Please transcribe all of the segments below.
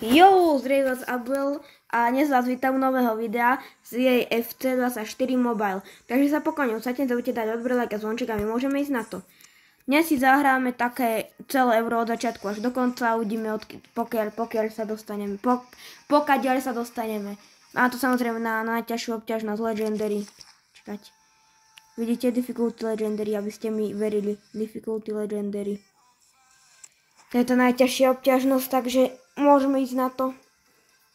Jo, zdravím vás Abel a dnes vás vítam u nového videa z jej FC24 Mobile. Takže sa pokojne usadte, zabudte dať odber, like a zvonček a my môžeme ísť na to. Dnes si zahráme také celé euro od začiatku až do konca, uvidíme pokiaľ sa dostaneme, pokiaľ sa dostaneme. A to samozrejme na najťažšiu obťažnosť Legendary. Čakať. Vidíte Difficulty Legendary, aby ste mi verili. Difficulty Legendary. To je to najťažšia obťažnosť, takže môžeme ísť na to.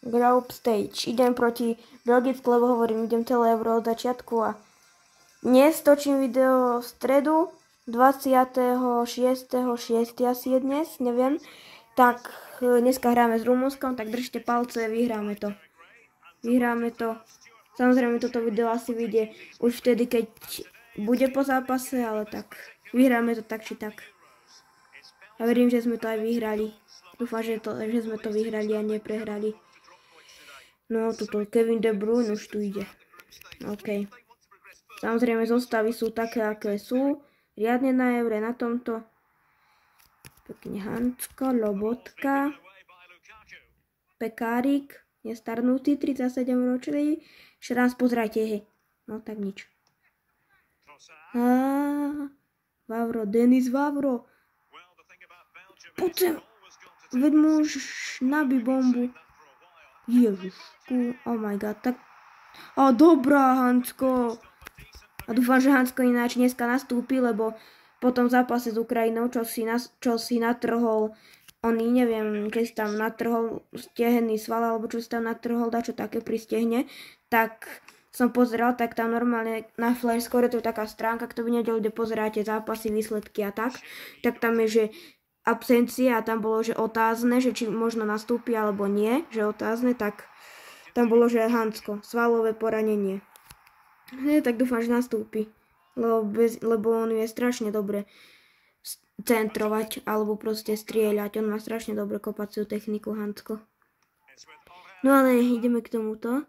Group stage. Idem proti Belgicku, lebo hovorím, idem celé euro od začiatku a dnes točím video v stredu 26.6. asi je dnes, neviem. Tak dneska hráme s Rumunskom, tak držte palce, vyhráme to. Vyhráme to. Samozrejme toto video asi vyjde už vtedy, keď bude po zápase, ale tak vyhráme to tak či tak. A verím, že sme to aj vyhrali. Dúfam, že sme to vyhrali a neprehrali. No, tuto Kevin De Bruyne už tu ide. OK. Samozrejme, zostavy sú také, aké sú. Riadne na eure na tomto. Pekne Hansko, Lobotka. Pekárik. Nestarnutý, 37 ročný. Šrans, pozrajte, hej. No, tak nič. Vavro, Denis Vavro. Poď sem. Veď muž nabí bombu. Ježišku. Oh my god. Tak. A dobrá, Hansko. A dúfam, že Hansko ináč dneska nastúpi, lebo po tom zápase s Ukrajinou, čo si natrhol, neviem, keď si tam natrhol stehenný sval, alebo čo si tam natrhol, dačo také pri stehne, tak som pozeral, tak tam normálne na Flash Score, to je taká stránka, kto by nevedel, kde pozeráte zápasy, výsledky a tak tam je, že absencia a tam bolo, že otázne, že či možno nastúpi alebo nie, že otázne, tak tam bolo, že Hansko, svalové poranenie. Tak dúfam, že nastúpi, lebo on vie strašne dobre centrovať alebo proste strieľať, on má strašne dobre kopaciu techniku, Hansko. No ale ideme k tomuto.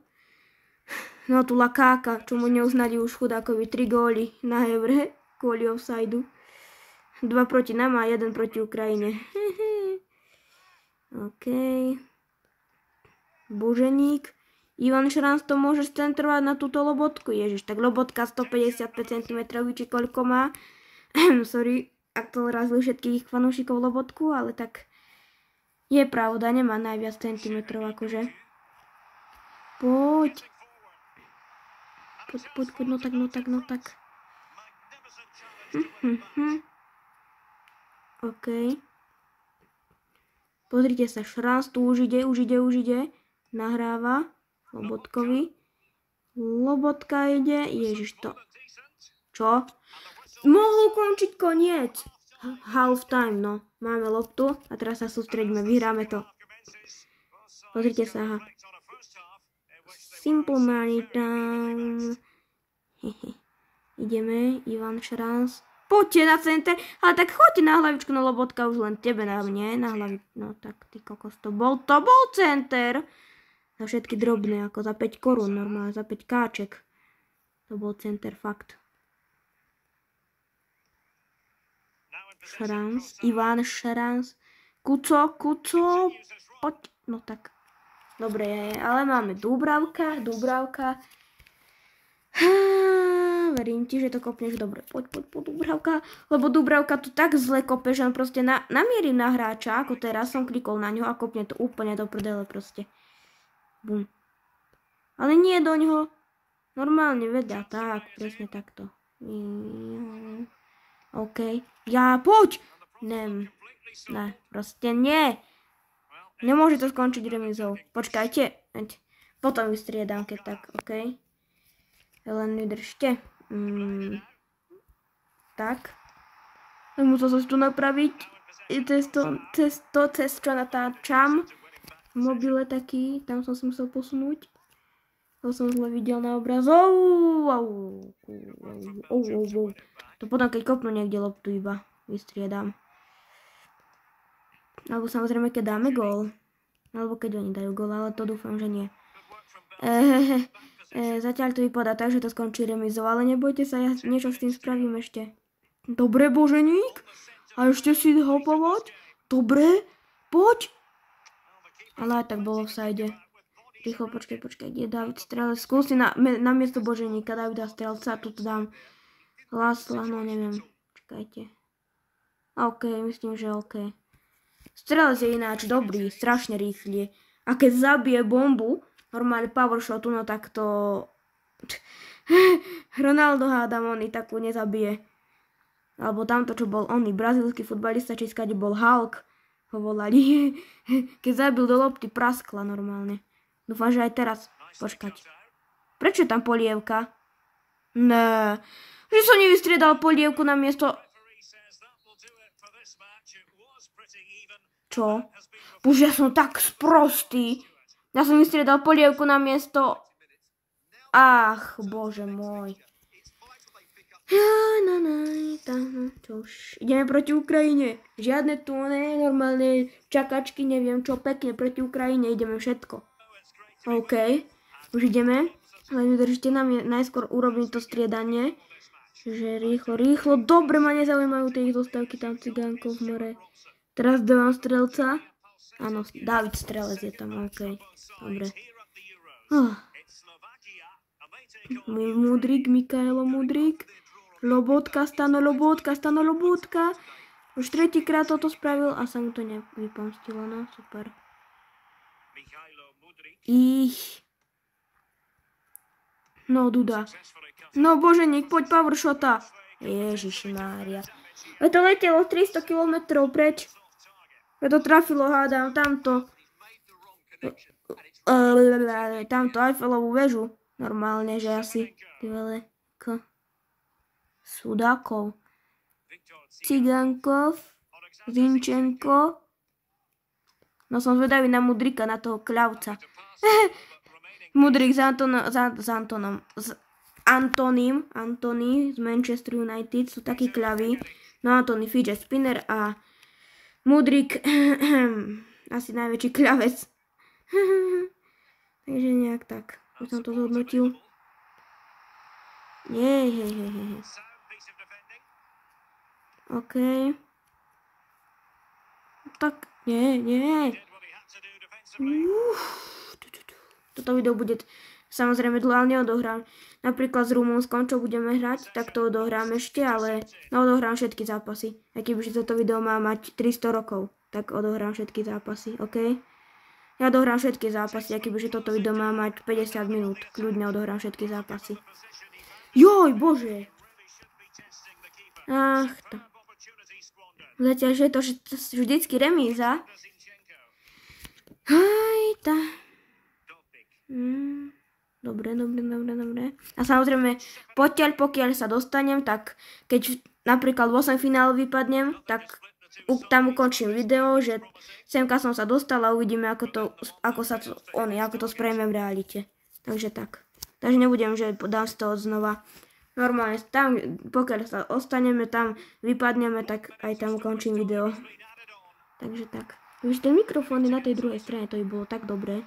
No tu Lakáka, čo mu neuznali už chudákovi 3 góly na evre kvôli offsideu. 2 proti nám a 1 proti Ukrajine. OK. Buženík. Ivan Šrans to môže centrovať na túto Lobotku. Ježiš, tak Lobotka 155 cm, či koľko má. Sorry, ak to razli všetkých fanúšikov Lobotku, ale tak je pravda, nemá najviac centimetrov akože. Poď. Poď, no tak. OK. Pozrite sa, Šrans tu už ide. Nahráva Lobotkovi. Lobotka ide. Ježiš to. Čo? Mohol končiť koniec. Half time, no. Máme loptu a teraz sa sústreďme. Vyhráme to. Pozrite sa, aha. Simple money down. Ideme, Ivan Šrans. Poďte na center, ale tak choďte na hlavičku, no Lobotka už len tebe na mne, na hlavičku, no tak ty kokos, to bol center. Za všetky drobné, ako za 5 korún normálne, za 5 káček. To bol center, fakt. Šrans, Ivan Šrans, Kuco, poď, no tak. Dobre, ale máme Dúbravka. Verím ti, že to kopneš dobre. Poď Dúbravka. Lebo Dúbravka to tak zle kope, že on proste namierí na hráča, ako teraz som klikol na ňo a kopne to úplne do prdele proste. Bum. Ale nie do ňoho. Normálne veda. Tak, presne takto. OK. Ja, poď! Ne, proste nie. Nemôže to skončiť remizou. Počkajte. Potom vystriedám, keď tak, OK. Len vydržte. Tak. Musel som si tu napraviť. Cez čo natáčam. V mobile taký. Tam som si musel posunúť. To som zle videl na obraz. To potom, keď kopnú niekde loptu iba vystriedam. Alebo samozrejme, keď dáme gól. Alebo keď oni dajú gól, ale to dúfam, že nie. Zatiaľ to vypadá tak, že to skončí remizou, ale nebojte sa, ja niečo s tým spravím ešte. Dobre, Boženík. A ešte si hopovať. Dobre, poď. Ale aj tak bolo v sajde. Rýchlo, počkaj, kde je David Strelec? Skúsi na miesto Boženíka Davida Strelca, tu dám Lasla, no neviem. Čakajte. OK, myslím, že OK. Strelec je ináč dobrý, strašne rýchly. A keď zabije bombu, normálne power shotu, no tak to... Ronaldo hádam, oni takú nezabije. Alebo tamto, čo bol oný brazílsky futbalista, či skade bol Hulk, ho volali. Keď zabil do lopty, praskla normálne. Dúfam, že aj teraz. Počkať. Prečo je tam polievka? Ne. Že som nevystriedal polievku na miesto... Čo? Bože, ja som tak sprostý. Ja som vystriedal polievku na miesto... Ach, bože môj. Ideme proti Ukrajine. Žiadne tu normálne čakačky, neviem čo, pekne proti Ukrajine. Ideme všetko. OK. Už ideme. Ale vydržte nám, najskôr urobím to striedanie. Že rýchlo. Dobre, ma nezaujímajú tie ich dostavky tam cigánkov v more. Teraz dávam strelca. Áno, David Strelec je tam, OK. Dobre. Mudrík, Mikaelo Mudrík. Lobotka, Stano Lobotka. Už tretíkrát toto spravil a sa mu to nevypomstilo, no super. No Duda. No Boženík, poď power shota. Ježišmária. To letelo 300 km preč. To trafilo, hádam, tamto Eiffelovú väžu. Normálne, že asi Sudákov. Cigánkov. Zinčenko. No som zvedavý na Mudrika, na toho kľavca. Mudrik s Antony z Manchester United sú takí kľaví. No Antony fidget spinner a Mudrik asi najväčší kľavec. Takže nejak tak. Už som to zhodnotil. OK. Tak, nie. Toto video bude samozrejme dlho, ale neodohrám. Napríklad s Rumunskom, čo budeme hrať, tak to odohrám ešte, ale odohrám všetky zápasy. A kebyže toto video má mať 300 rokov, tak odohrám všetky zápasy, OK? Ja odohrám všetky zápasy, a kebyže toto video má mať 50 minút, kľudne odohrám všetky zápasy. Joj, bože! Ach, to. Zatiaľ, že je to vždycky remíza. Hajta. Dobre. A samozrejme, pokiaľ sa dostanem, tak keď napríklad v 8 finále vypadnem, tak tam ukončím video, že semka som sa dostal a uvidíme, ako to spravíme v realite. Takže tak. Takže nebudem, že dám z toho znova. Normálne tam, pokiaľ sa ostaneme, tam vypadneme, tak aj tam ukončím video. Takže tak. Už ten mikrofón je na tej druhej strane, to by bolo tak dobré.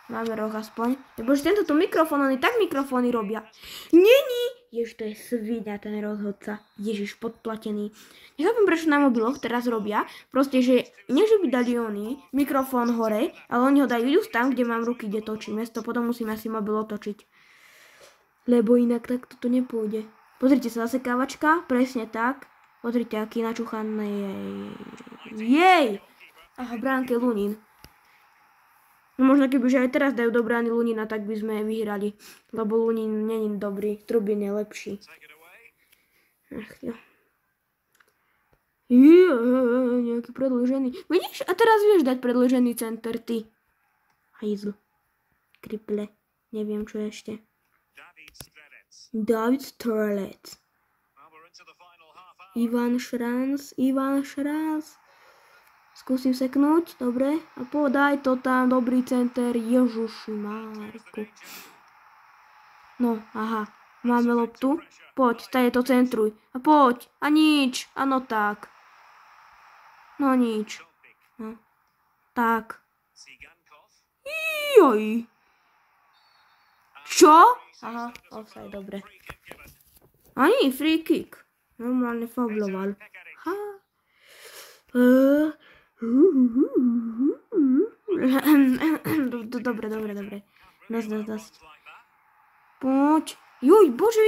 Máme roh aspoň. Bože, tento mikrofón, oni tak mikrofóny robia. Není! Ježiš, to je svinia, ten rozhodca. Ježiš, podplatený. Nechápem, prečo na mobiloch teraz robia. Proste, že nie, že by dali oni mikrofón hore, ale oni ho dajú just tam, kde mám ruky, kde točím. Miesto potom musím asi mobil otočiť. Lebo inak tak toto nepôjde. Pozrite sa, zasekávačka, presne tak. Pozrite, aký načuchaný. Jej! Aha, bránke Lunín. No možno kebyže aj teraz dajú do brány Lunina, tak by sme vyhrali. Lebo Lunín není dobrý, Trubin je lepší. Ach jo. Nejaký predĺžený. Vidíš? A teraz vieš dať predĺžený center, ty. Hajzl. Kriple. Neviem, čo ešte. David Strelec. Ivan Šranc. Skúsim seknúť, dobre. A podaj to tam, dobrý center, Ježiši Márku. No, aha, máme loptu. Poď, stane to centruj. A poď, a nič, ano tak. No nič. No. Tak. Joj. Čo? Aha, offside, dobre. Ani, free kick. Normálne fauloval. Ha. Dobre. Dosť. Poď. Juj, bože,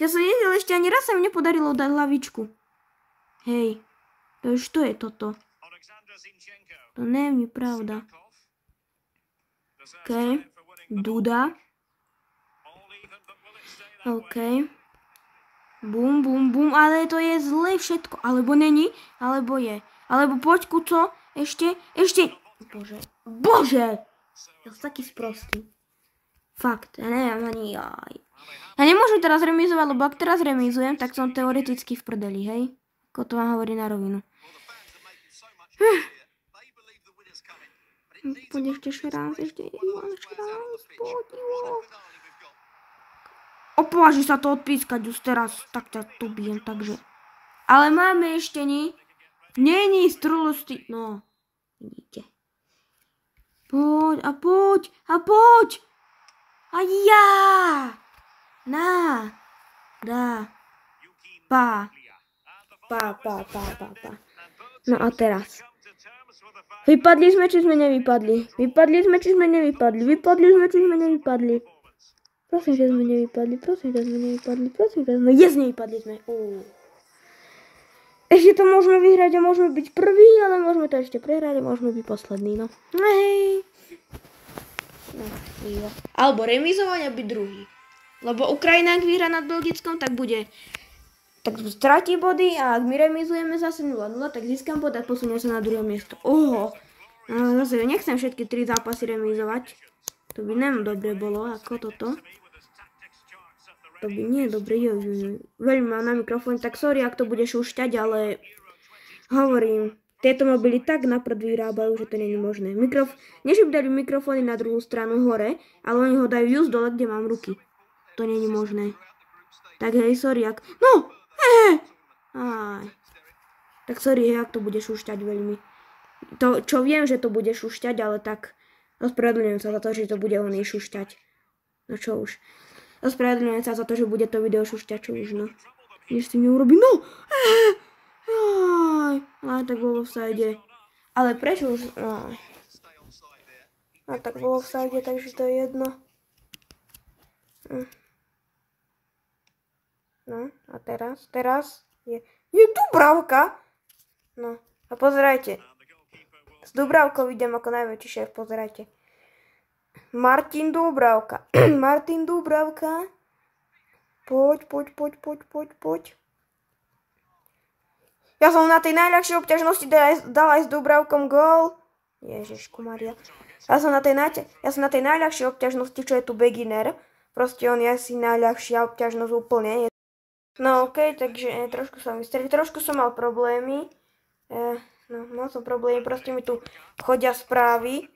ja som nevidel, ešte ani raz sa mi nepodarilo dať hlavičku. Hej, to už to je toto. To nie je pravda. OK. Duda. OK. Bum, ale to je zle všetko. Alebo není, alebo je. Alebo poď, kuco, ešte. Bože! Ja som taký sprostý. Fakt, ja neviem ani jaj. Ja nemôžem teraz remizovať, lebo ak teraz remizujem, tak som teoreticky v prdeli, hej? Ako to vám hovorí na rovinu. Poď ešte šránc, Ivan Šránc, poď, jo. Opováži sa to odpískať už teraz, tak ťa tu bijem, takže. Ale máme ešte není strulostý, no, vidíte. Poď. A ja. Na. Dá. Pa. No a teraz. Vypadli sme, či sme nevypadli. Prosím, že sme nevypadli. Nevypadli sme. Ešte to môžeme vyhrať a môžeme byť prvý, ale môžeme to ešte prehrať a môžeme byť posledný, no. Hej. No, alebo remizovať a byť druhý. Lebo Ukrajina, ak vyhrá nad Belgickom, tak stratí body a ak my remizujeme zase 0-0, tak získam bod a posuniem sa na druhé miesto. Oho. No, zase nechcem všetky 3 zápasy remizovať. To by nám dobre bolo, ako toto. To by nie je dobre, Veľmi mám na mikrofón, tak sorry, ak to bude šušťať, ale hovorím, tieto mobily tak naprd vyrábajú, že to nie je možné. Nie, že by dali mikrofóny na druhú stranu hore, ale oni ho dajú just dole, kde mám ruky. To nie je možné. Tak hej, sorry, ak... No! Aj. Tak sorry, hej, ak to bude šušťať veľmi. To, čo viem, že to bude šušťať, ale tak... Ospravedlňujem sa za to, že to bude oný šušťať. No čo už. Ospravedlňujem sa za to, že bude to video šušťať, čo už, no. Nič s tým neurobí. No! Aj, tak bolo v sajde. Ale prečo už... A tak bolo v sajde, takže to je jedno. No, a teraz je Dúbravka. No, a pozerajte. S Dúbravkou idem ako najväčší šéf, pozerajte. Martin Dúbravka. Martin Dúbravka. Poď. Ja som na tej najľahšej obťažnosti dal aj s Dúbravkom gól. Ježišku Maria. Ja som na tej najľahšej obťažnosti, čo je tu beginner. Proste on je asi najľahšia obťažnosť úplne. No okej, takže trošku som vystrelil. Trošku som mal problémy. Mal som problémy, proste mi tu chodia správy.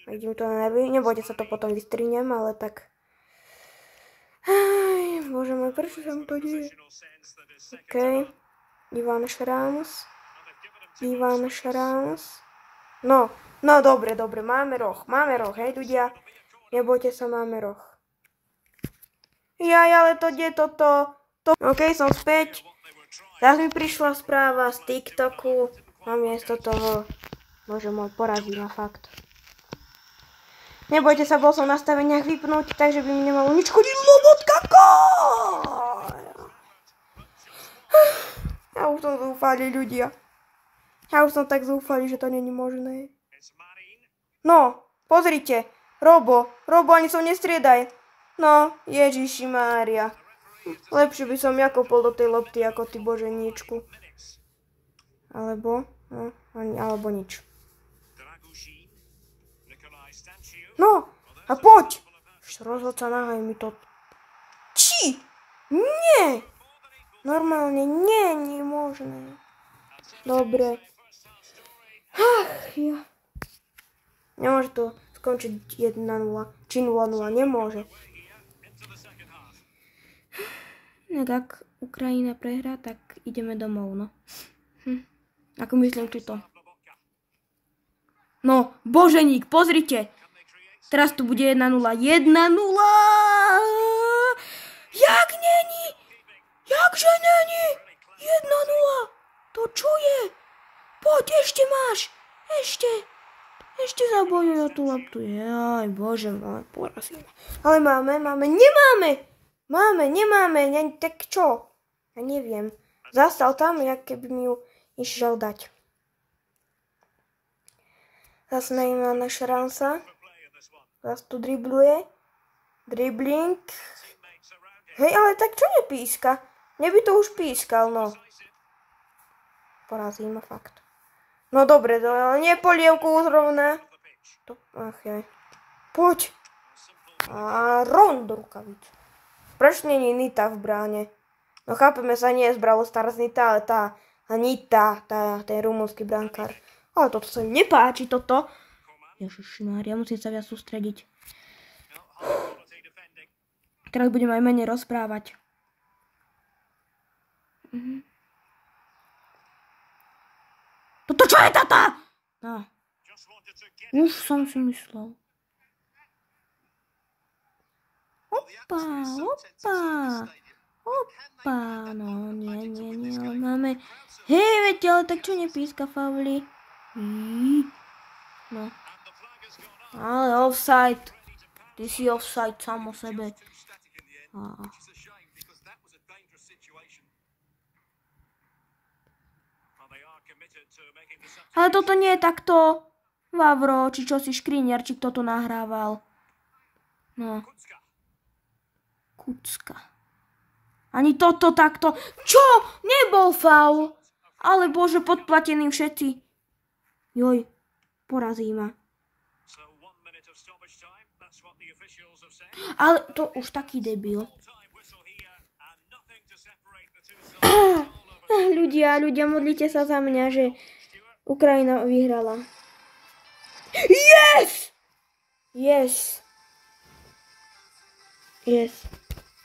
Ide mi to na nervy. Nebojte sa, to potom vystrihnem, ale tak... Bože môj, prečo sa mi to deje? Okej. Ivan Šránc. No, dobre, máme roh, hej ľudia. Nebojte sa, máme roh. Ale to kde toto? Okej, som späť. Teraz mi prišla správa z TikToku. Namiesto toho, bože môj, porazí ma fakt. Nebojte sa, bol som v nastaveniach vypnúť, takže by mi nemalo nič chodiť. Lobotka gól! Ja už som zúfali, ľudia. Ja už som tak zúfali, že to není možné. No, pozrite. Robo, ani som nestriedaj. No, Ježiši Mária. Lepšie by som ja kopol do tej lopty, ako ty, boženíčku. Alebo nič. No, a poď! Rozhodca, nahaj mi to. Či? Nie! Normálne, nie je možné. Dobre. Ja. Nemôže to skončiť 1-0, či 0-0, nemôže. Ak Ukrajina prehrá, tak ideme domov, no. Ako myslím tuto. No, boženík, pozrite. Teraz tu bude 1-0. 1-0! Jak není? Jakže není? 1-0. To čo je? Poď, ešte máš. Ešte. Ešte zabojujú o tú loptu. Jaj, bože môj, porazíme. Ale nemáme. Tak čo? Ja neviem. Zastal tam, jak keby mi ju išiel dať. Zase nemá naša Ransa. Zase tu dribluje. Dribbling. Hej, ale tak čo nepíska? Mne by to už pískal, no. Porazí ma fakt. No dobre, ale nie polievku zrovna. Ach jaj. Poď. A rovno do rukavic. Prečo nie je Nita v bráne? No chápeme sa, nie je z Brawl Stars Nita, ale tá Nita, ten rumúnsky brankár. Ale toto sa mi nepáči, toto. Ježišmária, musím sa viac sústrediť. Teraz budem aj menej rozprávať. Toto čo je táto? No. Už som si myslel. Opa. No, nie, ale máme... Hej, viete, ale tak čo nepíska fauli? No. Ale offside. Ty si offside sám o sebe. Ale toto nie je takto. Vavro, či čo si Škriniar, či kto to nahrával. No. Kucka. Ani toto takto. Čo? Nebol faul. Ale bože, podplatení všetci. Joj, porazí ma. Ale to už taký debil. Ľudia, modlite sa za mňa, že Ukrajina vyhrala. Yes!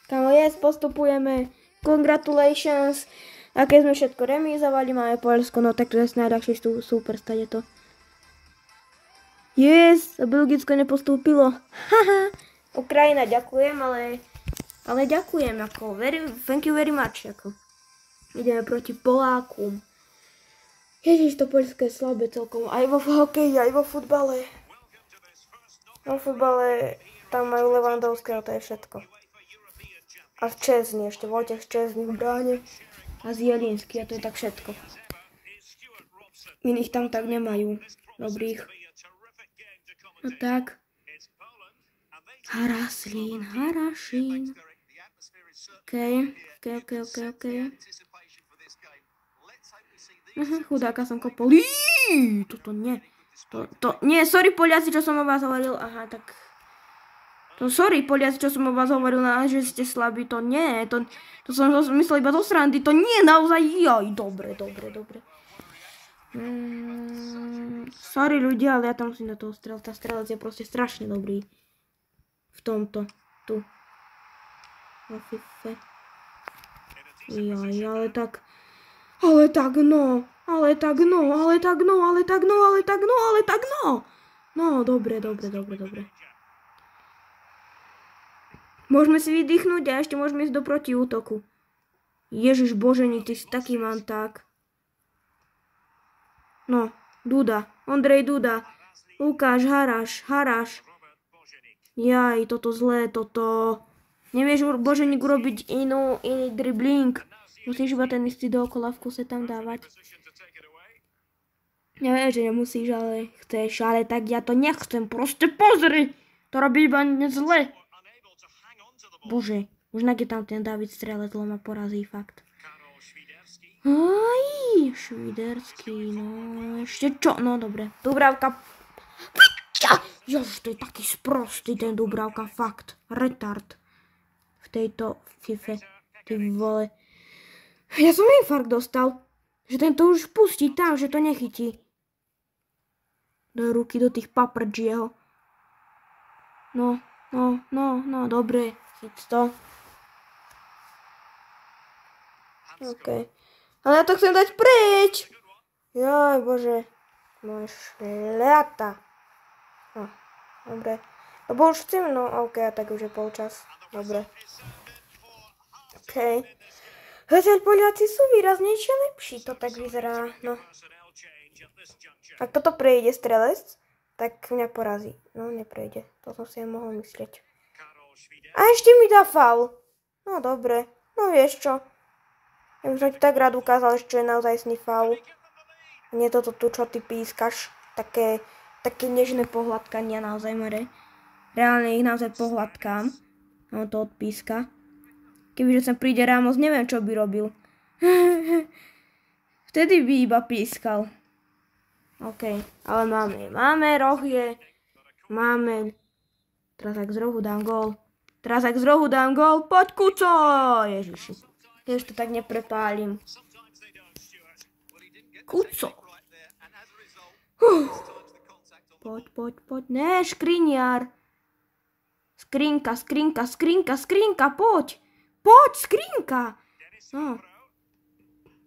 Kamo, postupujeme. Congratulations. A keď sme všetko remízovali, máme Poľsko, no tak to je najľahšie super stade to. Yes! A Belgicko nepostúpilo. Haha. Ukrajina, ďakujem, ale ďakujem, thank you very much, Ideme proti Polákom. Ježiš, to Poľsko je slabé celkom, aj vo hokeji, aj vo futbale. Vo futbale tam majú Levandovského, to je všetko. A v Čezni, ešte Vojtech Čezni v bráne. A Zielinský, a to je tak všetko. Iných tam tak nemajú, dobrých. No tak. Harašín. OK. Chudáka som kopol. Toto nie. Nie, sorry Poliaci, čo som o vás hovoril. Aha, tak... sorry Poliaci, čo som o vás hovoril, že ste slabí. To nie, to som myslel iba zo srandy. To nie, naozaj, dobre. Sorry ľudia, ale ja tam musím do toho strelať. Tá strelec je proste strašne dobrý. V tomto, tu. Na FIFA. Ale tak no. No, dobre. Môžeme si vydýchnuť a ešte môžeme ísť do protiútoku. Ježiš Božení, ty si taký manták. No, Ondrej Duda. Lukáš Haraš. Jaj, toto zlé, toto. Nevieš, Boženík, urobiť iný dribbling. Musíš iba ten istý dookola v kuse tam dávať. Neviem, že nemusíš, ale chceš. Ale tak ja to nechcem. Proste pozri. To robí iba zle. Bože, možno keď tam ten David Strelec ma porazí, fakt. Aj, Šviderský, no. Ešte čo? No, dobre. Dúbravka. Jož, to je taký sprostý ten Dúbravka, fakt. Retard. V tejto fife. Ty vole. Ja som infarkt dostal. Že tento už pustí tam, že to nechytí. Do ruky, do tých paprdž jeho. No, dobre. Chyť to. OK. Ale ja to chcem dať preč. Jaj, bože. Môj šľata. No, dobre. Lebo už chcem, no OK, a tak už je polčas. Dobre. OK. Zatiaľ Poliaci sú výraznejšie lepší, to tak vyzerá, no. Ak toto prejde Strelec, tak mňa porazí. No, neprejde. To som si aj mohol myslieť. A ešte mi dá faul. No, dobre. No, vieš čo. Ja by som ti tak rád ukázal, čo je naozaj faul. Nie toto tu, čo ty pískaš. Také nežné pohľadkania naozaj more. Reálne ich naozaj pohľadkám. No, to odpíska. Kebyže sem príde Ramos, neviem, čo by robil. Vtedy by iba pískal. OK, ale máme rohie. Máme. Teraz ak z rohu dám gól. Poď, Kuco! Ježiši. Ja už to tak neprepálim. Kuco. Poď. Ne, škriniar. Skrinka, poď. Poď, skrinka. No.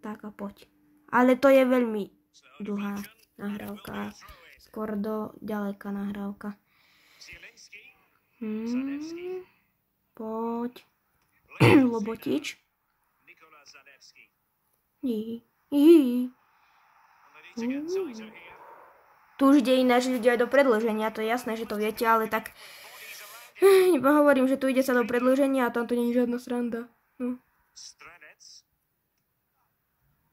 Tak a poď. Ale to je veľmi dlhá nahrávka. Skôr do ďaleka nahrávka. Poď. Lobotič. Tu už ide ináč, ide aj do predĺženia, to je jasné, že to viete, ale tak iba hovorím, že tu ide sa do predĺženia a tam to nie je žiadna sranda. No.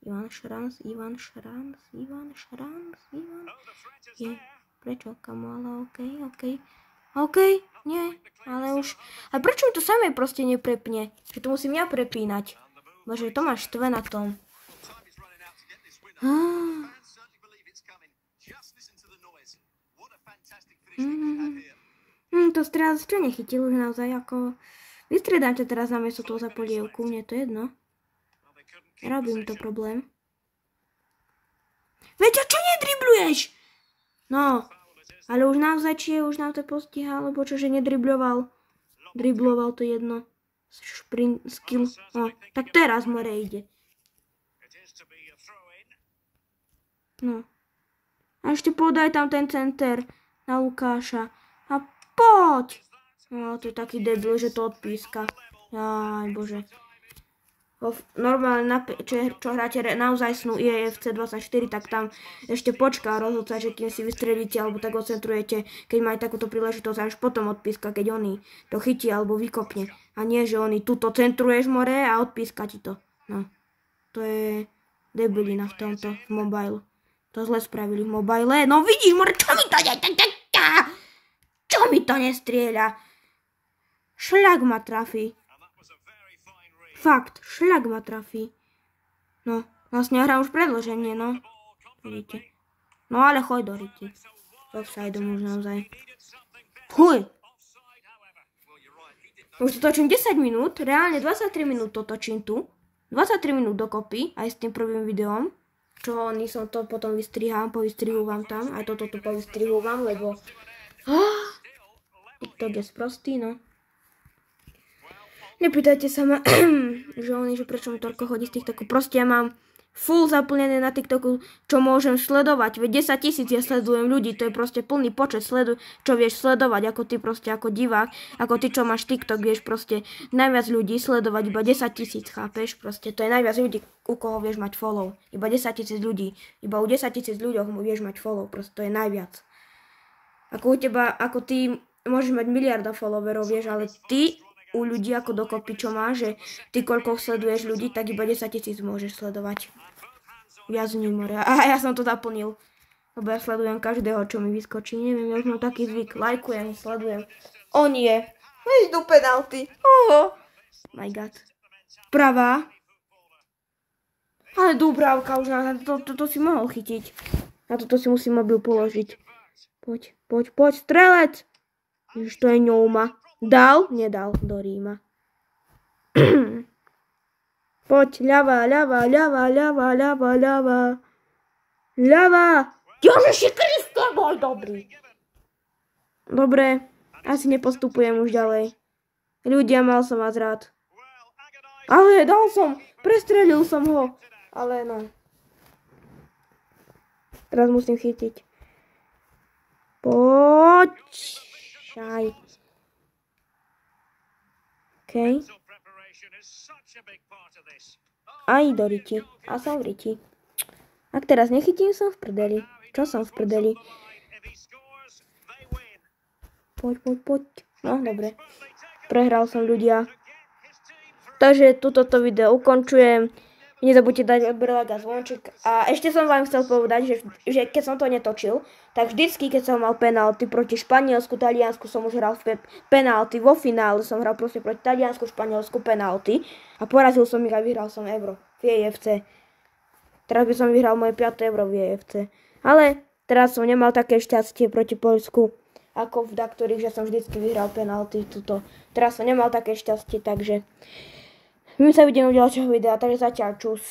Ivan Šranc. Je, prečo? Kamala, OK, nie, ale už. A prečo mi to samé proste neprepne? Že to musím ja prepínať. Bože, to máš štve na tom. To teraz čo nechytil už naozaj ako. Vystredám ťa teraz na miesto toho za polievku, mne to jedno. Robím to problém. Veď a čo nedribluješ? No, ale už naozaj, či je už nám to postihal, alebo čo, že nedribloval. Dribloval to jedno. Sprint, skill. No, tak teraz more ide. No. A ešte podaj tam ten center na Lukáša. A poď! No, to je taký debil, že to odpíska. Jaj, bože. Normálne, čo hráte naozajstnú IFC 24, tak tam ešte počká rozhodca, že kým si vystrelíte alebo tak ocentrujete, keď majú takúto príležitosť, až potom odpíska, keď oni to chytí alebo vykopne. A nie, že oni tuto centruješ more a odpíska ti to. No, to je debilina v tomto, v mobile. To zle spravili v mobile. No vidíš, more, čo mi to Čo mi to nestrieľa? Šľak ma trafí. Fakt, šľak ma trafí. No, vlastne hrám už predĺženie, no. Vidíte. No ale choď do riti. Offsideom už naozaj. Fuj. Už to točím 10 minút, reálne 23 minút to točím tu. 23 minút dokopy, aj s tým prvým videom. Čo oni som to potom vystrihám, povystrihúvam tam. Aj toto tu povystrihúvam, lebo TikTok je sprostý, no. Nepýtajte sa ma, že prečo mi toľko chodí z TikToku. Proste ja mám full zaplnené na TikToku, čo môžem sledovať. Veď 10 000 ja sledujem ľudí, to je proste plný počet, čo vieš sledovať, ako ty proste, ako divák, ako ty, čo máš TikTok, vieš proste najviac ľudí sledovať, iba 10 000, chápeš? Proste to je najviac ľudí, u koho vieš mať follow. Iba 10 000 ľudí, iba u 10 000 ľuďoch vieš mať follow, proste to je najviac. Ako u teba, ako ty môžeš mať miliarda followerov, vieš, ale ty u ľudí ako dokopy, čo má, že ty koľko sleduješ ľudí, tak iba 10 000 môžeš sledovať. Viac more. A ja som to zaplnil. Lebo ja sledujem každého, čo mi vyskočí. Neviem, ja už mám taký zvyk. Lajkujem, sledujem. O nie. Idú penalty. Oh my god. Pravá. Ale Dúbravka už na to si mohol chytiť. Na toto si musím mobil položiť. Poď, strelec. Ježiš, to je ňouma. Dal? Nedal do Ríma. Poď, ľava. Ježiši Kriste, bol dobrý. Dobre, asi nepostupujem už ďalej. Ľudia, mal som vás rád. Ale dal som, prestrelil som ho. Ale no. Teraz musím chytiť. Poď. Šaj. OK. Aj do riti. A som v riti. Ak teraz nechytím, som v prdeli. Čo som v prdeli? Poď. No, dobre. Prehral som, ľudia. Takže toto video ukončujem. Nezabudte dať odber, like a zvonček. A ešte som vám chcel povedať, že keď som to netočil, tak vždycky, keď som mal penalty proti Španielsku, Taliansku, som už hral penalty. Vo finále som hral proste proti Taliansku, Španielsku penalty. A porazil som ich a vyhral som euro v EFC. Teraz by som vyhral moje 5. euro v EFC. Ale teraz som nemal také šťastie proti Poľsku, ako v ktorých, že som vždycky vyhral penalty. Teraz som nemal také šťastie, takže my sa vidíme v ďalšieho videa, takže zatiaľ čus.